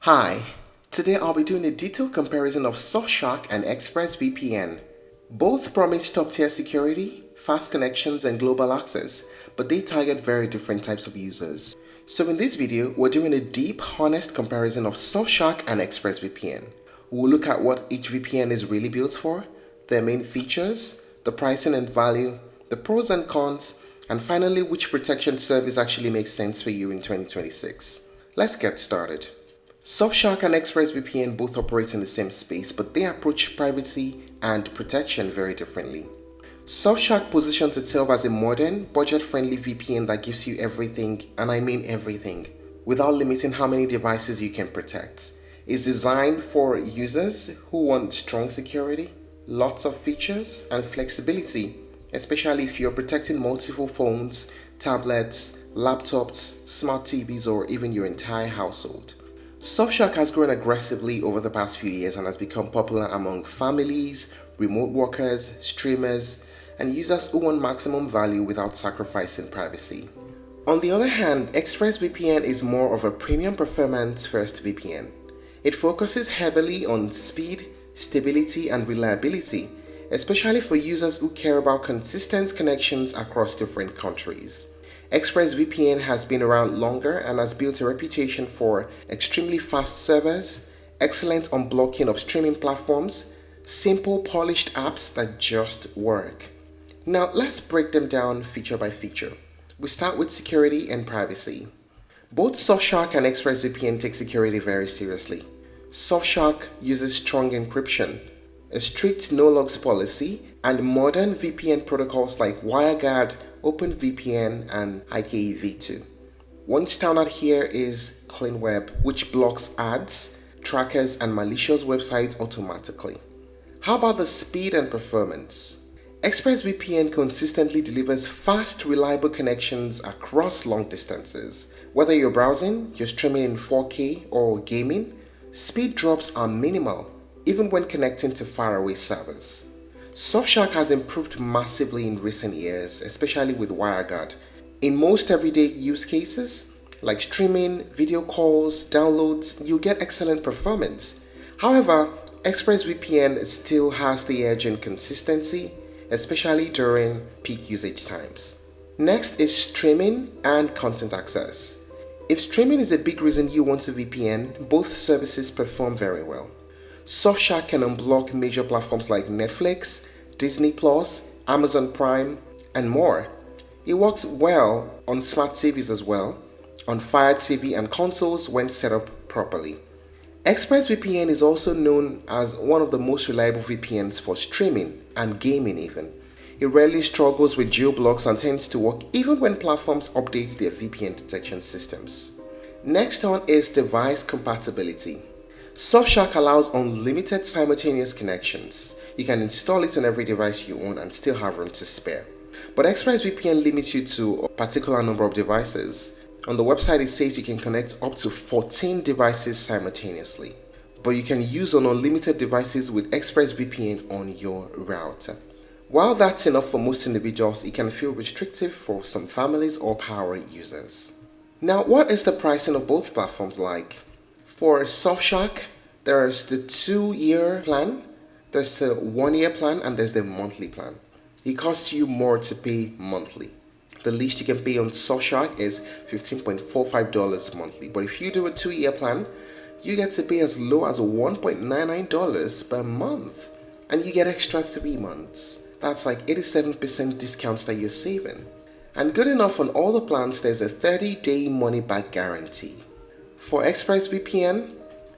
Hi, today I'll be doing a detailed comparison of SurfShark and ExpressVPN. Both promise top-tier security, fast connections, and global access, but they target very different types of users. So in this video, we're doing a deep, honest comparison of SurfShark and ExpressVPN. We'll look at what each VPN is really built for, their main features, the pricing and value, the pros and cons, and finally which protection service actually makes sense for you in 2026. Let's get started. SurfShark and ExpressVPN both operate in the same space, but they approach privacy and protection very differently. SurfShark positions itself as a modern, budget-friendly VPN that gives you everything, and I mean everything, without limiting how many devices you can protect. It's designed for users who want strong security, lots of features, and flexibility, especially if you're protecting multiple phones, tablets, laptops, smart TVs, or even your entire household. SurfShark has grown aggressively over the past few years and has become popular among families, remote workers, streamers, and users who want maximum value without sacrificing privacy. On the other hand, ExpressVPN is more of a premium performance-first VPN. It focuses heavily on speed, stability, and reliability, especially for users who care about consistent connections across different countries. ExpressVPN has been around longer and has built a reputation for extremely fast servers, excellent unblocking of streaming platforms, simple polished apps that just work. Now let's break them down feature by feature. We start with security and privacy. Both SurfShark and ExpressVPN take security very seriously. SurfShark uses strong encryption, a strict no-logs policy, and modern VPN protocols like WireGuard, OpenVPN, and IKEv2. One standout here is CleanWeb, which blocks ads, trackers, and malicious websites automatically. How about the speed and performance? ExpressVPN consistently delivers fast, reliable connections across long distances. Whether you're browsing, you're streaming in 4K, or gaming, speed drops are minimal, even when connecting to faraway servers. SurfShark has improved massively in recent years, especially with WireGuard. In most everyday use cases, like streaming, video calls, downloads, you get excellent performance. However, ExpressVPN still has the edge in consistency, especially during peak usage times. Next is streaming and content access. If streaming is a big reason you want a VPN, both services perform very well. SurfShark can unblock major platforms like Netflix, Disney+, Amazon Prime, and more. It works well on smart TVs as well, on Fire TV and consoles when set up properly. ExpressVPN is also known as one of the most reliable VPNs for streaming and gaming even. It rarely struggles with geo-blocks and tends to work even when platforms update their VPN detection systems. Next on is device compatibility. SurfShark allows unlimited simultaneous connections. You can install it on every device you own and still have room to spare. But ExpressVPN limits you to a particular number of devices. On the website it says you can connect up to 14 devices simultaneously. But you can use on unlimited devices with ExpressVPN on your router. While that's enough for most individuals, it can feel restrictive for some families or power users. Now, what is the pricing of both platforms like? For SurfShark, there's the 2-year plan, there's the 1-year plan, and there's the monthly plan. It costs you more to pay monthly. The least you can pay on SurfShark is $15.45 monthly, but if you do a 2-year plan, you get to pay as low as $1.99 per month, and you get extra 3 months. That's like 87% discounts that you're saving. And good enough on all the plans, there's a 30-day money-back guarantee. For ExpressVPN,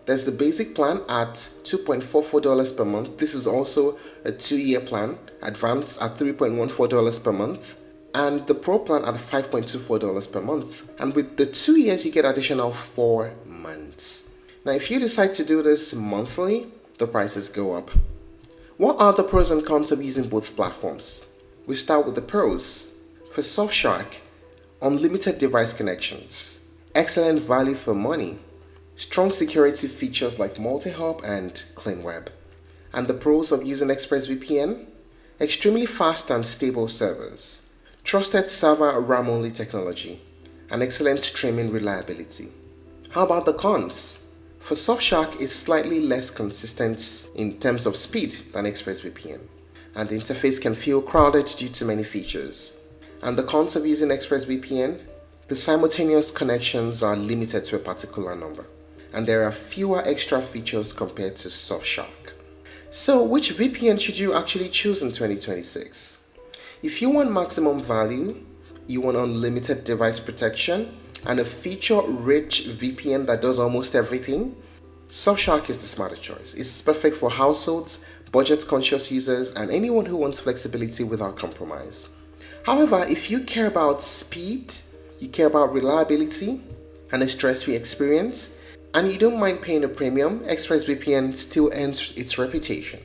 there's the basic plan at $2.44 per month. This is also a 2-year plan, advanced at $3.14 per month, and the Pro plan at $5.24 per month. And with the 2 years, you get additional 4 months. Now, if you decide to do this monthly, the prices go up. What are the pros and cons of using both platforms? We start with the pros. For SurfShark, unlimited device connections. Excellent value for money, strong security features like multi-hop and CleanWeb. And the pros of using ExpressVPN? Extremely fast and stable servers, trusted server RAM-only technology, and excellent streaming reliability. How about the cons? For SurfShark, it's slightly less consistent in terms of speed than ExpressVPN, and the interface can feel crowded due to many features. And the cons of using ExpressVPN: the simultaneous connections are limited to a particular number, and there are fewer extra features compared to SurfShark. So, which VPN should you actually choose in 2026? If you want maximum value, you want unlimited device protection, and a feature-rich VPN that does almost everything, SurfShark is the smarter choice. It's perfect for households, budget-conscious users, and anyone who wants flexibility without compromise. However, if you care about speed, you care about reliability, and a stress-free experience, and you don't mind paying a premium, ExpressVPN still earns its reputation.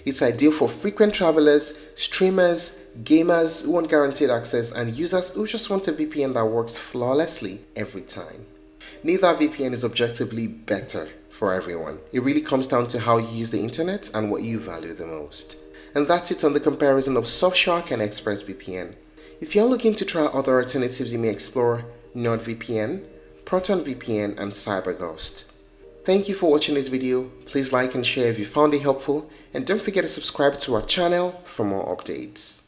It's ideal for frequent travelers, streamers, gamers who want guaranteed access, and users who just want a VPN that works flawlessly every time. Neither VPN is objectively better for everyone. It really comes down to how you use the internet and what you value the most. And that's it on the comparison of SurfShark and ExpressVPN. If you're looking to try other alternatives, you may explore NordVPN, ProtonVPN, and CyberGhost. Thank you for watching this video. Please like and share if you found it helpful, and don't forget to subscribe to our channel for more updates.